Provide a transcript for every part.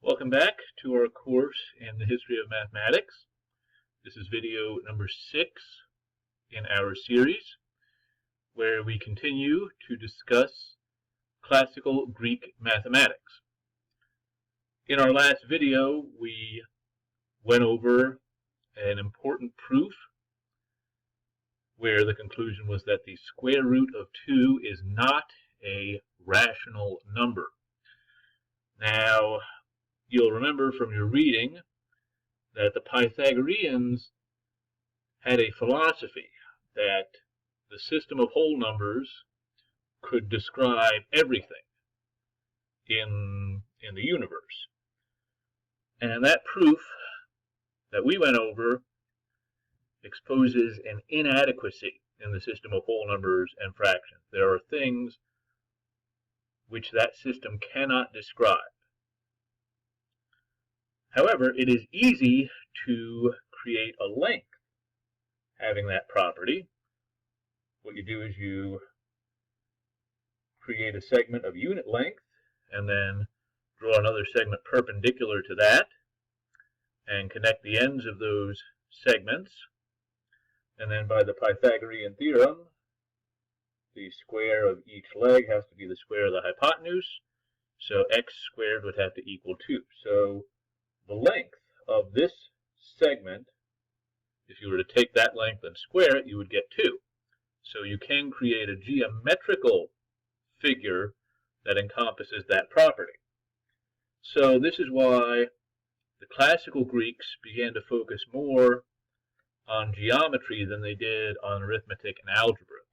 Welcome back to our course in the history of mathematics. This is video number 6 in our series, where we continue to discuss classical Greek mathematics. In our last video, we went over an important proof where the conclusion was that the square root of 2 is not a rational number. Now, you'll remember from your reading that the Pythagoreans had a philosophy that the system of whole numbers could describe everything in the universe. And that proof that we went over exposes an inadequacy in the system of whole numbers and fractions. There are things which that system cannot describe. However, it is easy to create a length having that property. What you do is you create a segment of unit length and then draw another segment perpendicular to that and connect the ends of those segments. And then by the Pythagorean theorem, the square of each leg has to be the square of the hypotenuse, so x squared would have to equal 2. So the length of this segment, if you were to take that length and square it, you would get 2. So you can create a geometrical figure that encompasses that property. So this is why the classical Greeks began to focus more on geometry than they did on arithmetic and algebra.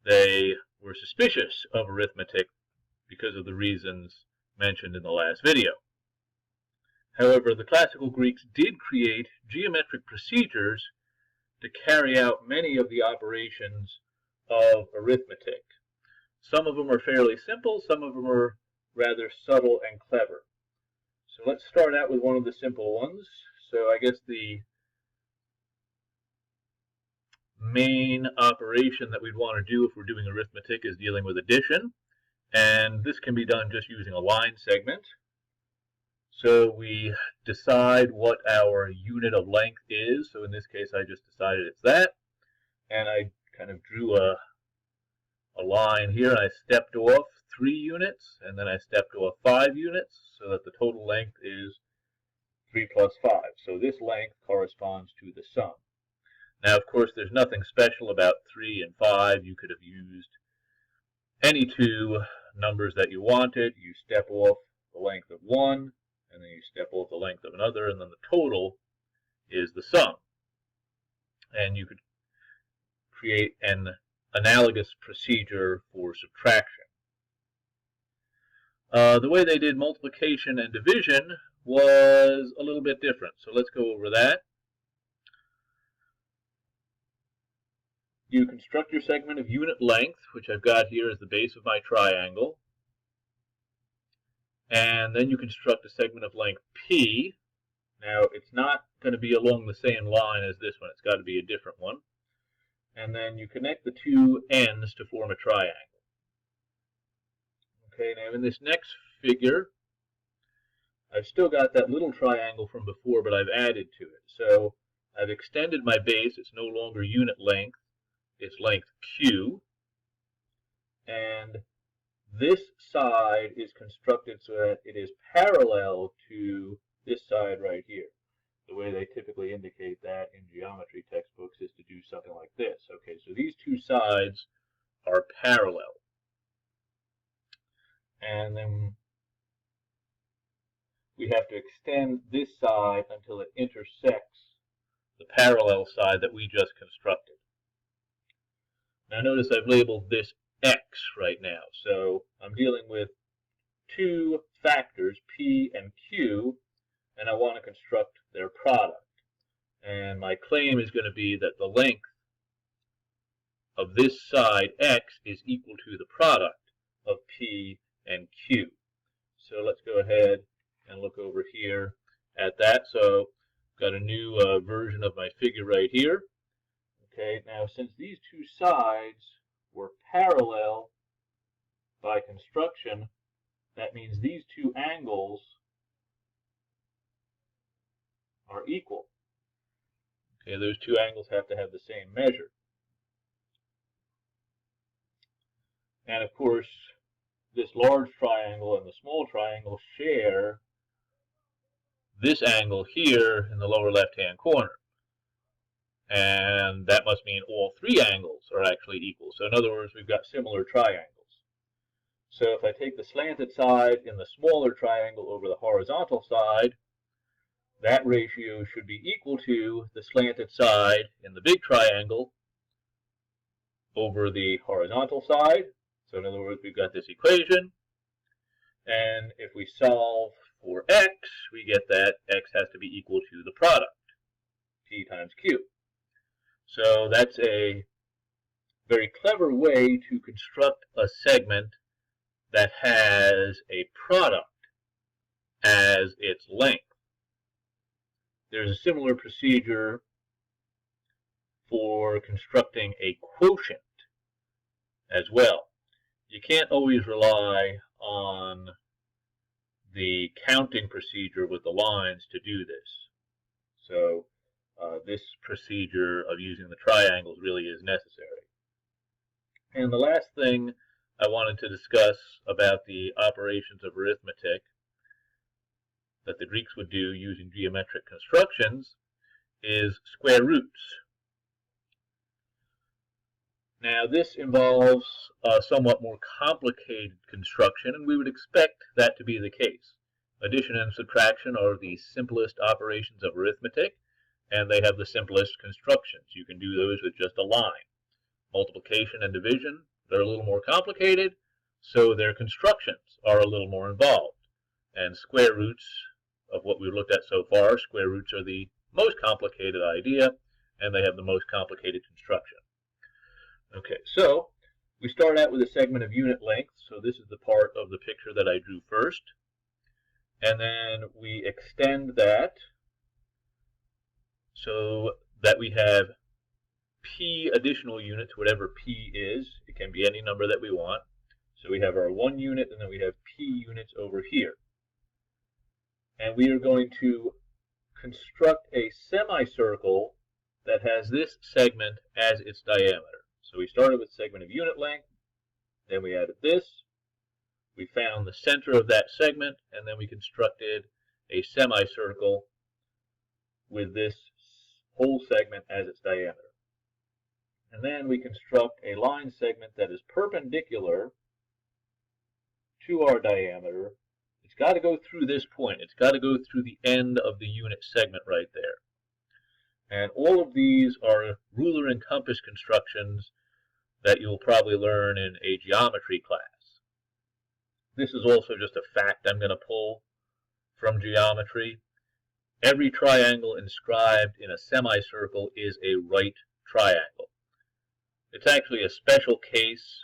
They were suspicious of arithmetic because of the reasons mentioned in the last video. However, the classical Greeks did create geometric procedures to carry out many of the operations of arithmetic. Some of them are fairly simple, some of them are rather subtle and clever. So let's start out with one of the simple ones. So I guess the main operation that we'd want to do if we're doing arithmetic is dealing with addition. And this can be done just using a line segment. So we decide what our unit of length is. So in this case, I just decided it's that. And I kind of drew a line here. And I stepped off 3 units, and then I stepped off 5 units, so that the total length is 3 plus 5. So this length corresponds to the sum. Now, of course, there's nothing special about 3 and 5. You could have used any 2 numbers that you wanted. You step off the length of one, and then you step off the length of another, and then the total is the sum. And you could create an analogous procedure for subtraction. The way they did multiplication and division was a little bit different. So let's go over that. You construct your segment of unit length, which I've got here as the base of my triangle. And then you construct a segment of length P. Now, it's not going to be along the same line as this one. It's got to be a different one. And then you connect the 2 ends to form a triangle. Okay, now in this next figure, I've still got that little triangle from before, but I've added to it. So I've extended my base. It's no longer unit length. It's length Q. And this side is constructed so that it is parallel to this side right here. The way they typically indicate that in geometry textbooks is to do something like this. Okay, so these 2 sides are parallel. And then we have to extend this side until it intersects the parallel side that we just constructed. Now notice I've labeled this X right now. So I'm dealing with 2 factors, P and Q, and I want to construct their product. And my claim is going to be that the length of this side, X, is equal to the product of P and Q. So let's go ahead and look over here at that. So I've got a new version of my figure right here. Okay, now since these 2 sides were parallel by construction, that means these 2 angles are equal. Okay, those two angles have to have the same measure. And of course, this large triangle and the small triangle share this angle here in the lower left-hand corner. And that must mean all three angles are actually equal. So in other words, we've got similar triangles. So if I take the slanted side in the smaller triangle over the horizontal side, that ratio should be equal to the slanted side in the big triangle over the horizontal side. So in other words, we've got this equation. And if we solve for x, we get that x has to be equal to the product, p times q. So that's a very clever way to construct a segment that has a product as its length. There's a similar procedure for constructing a quotient as well. You can't always rely on the counting procedure with the lines to do this. So this procedure of using the triangles really is necessary. And the last thing I wanted to discuss about the operations of arithmetic that the Greeks would do using geometric constructions is square roots. Now this involves a somewhat more complicated construction, and we would expect that to be the case. Addition and subtraction are the simplest operations of arithmetic, and they have the simplest constructions. You can do those with just a line. Multiplication and division, they're a little more complicated, so their constructions are a little more involved. And square roots, of what we've looked at so far, square roots are the most complicated idea, and they have the most complicated construction. Okay, so we start out with a segment of unit length, so this is the part of the picture that I drew first. And then we extend that so that we have p additional units, whatever p is. It can be any number that we want. So we have our 1 unit, and then we have p units over here. And we are going to construct a semicircle that has this segment as its diameter. So we started with segment of unit length, then we added this, we found the center of that segment, and then we constructed a semicircle with this whole segment as its diameter. And then we construct a line segment that is perpendicular to our diameter. It's got to go through this point. It's got to go through the end of the unit segment right there. And all of these are ruler and compass constructions that you'll probably learn in a geometry class. This is also just a fact I'm going to pull from geometry. Every triangle inscribed in a semicircle is a right triangle. It's actually a special case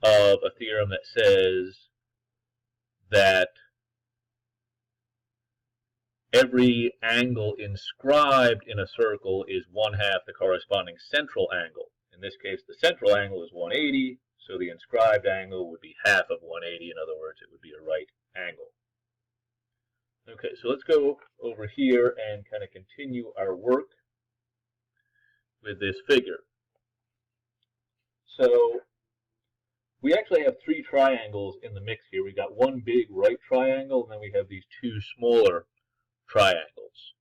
of a theorem that says that every angle inscribed in a circle is 1/2 the corresponding central angle. In this case, the central angle is 180, so the inscribed angle would be half of 180. In other words, it would be a right angle. Okay, so let's go over here and kind of continue our work with this figure. So we actually have 3 triangles in the mix here. We've got one big right triangle, and then we have these 2 smaller triangles.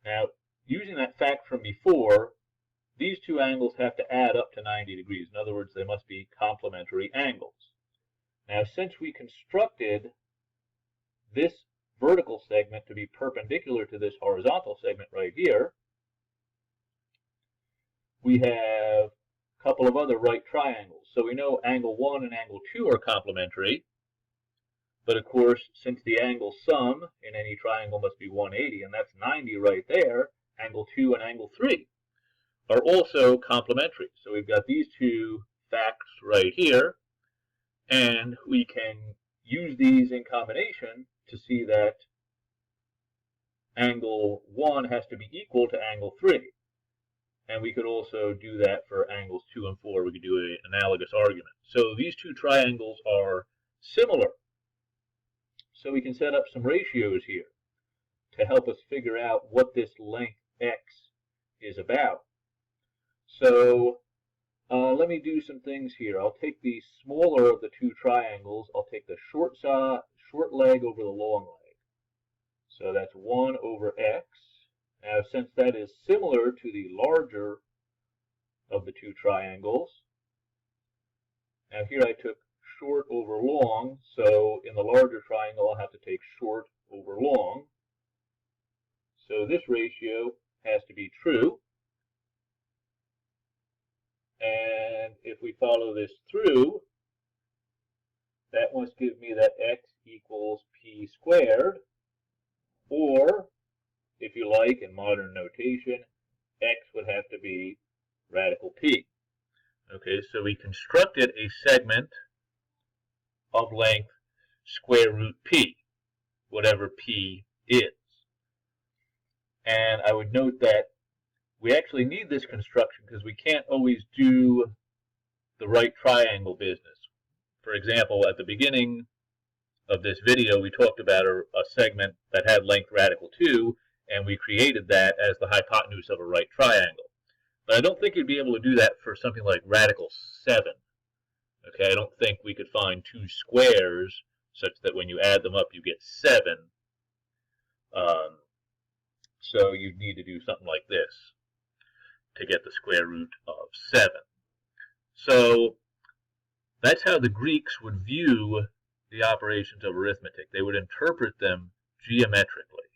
Now, using that fact from before, these 2 angles have to add up to 90 degrees. In other words, they must be complementary angles. Now, since we constructed this vertical segment to be perpendicular to this horizontal segment right here, we have a couple of other right triangles. So we know angle 1 and angle 2 are complementary. But of course, since the angle sum in any triangle must be 180, and that's 90 right there, angle 2 and angle 3 are also complementary. So we've got these 2 facts right here, and we can use these in combination to see that angle 1 has to be equal to angle 3. And we could also do that for angles 2 and 4. We could do an analogous argument. So these 2 triangles are similar. So we can set up some ratios here. to help us figure out what this length x is about. So let me do some things here. I'll take the smaller of the two triangles. I'll take the short leg over the long leg. So that's 1 over x. Now, since that is similar to the larger of the two triangles, now here I took short over long, so in the larger triangle I'll have to take short over long. So this ratio has to be true. And if we follow this through, that must give me that x equals p squared, or, if you like, in modern notation, x would have to be radical p. Okay, so we constructed a segment of length square root p, whatever p is. And I would note that we actually need this construction because we can't always do the right triangle business. For example, at the beginning of this video, we talked about a segment that had length radical 2, and we created that as the hypotenuse of a right triangle. But I don't think you'd be able to do that for something like radical 7. Okay, I don't think we could find two squares such that when you add them up you get 7. So you'd need to do something like this to get the square root of 7. So that's how the Greeks would view the operations of arithmetic. They would interpret them geometrically.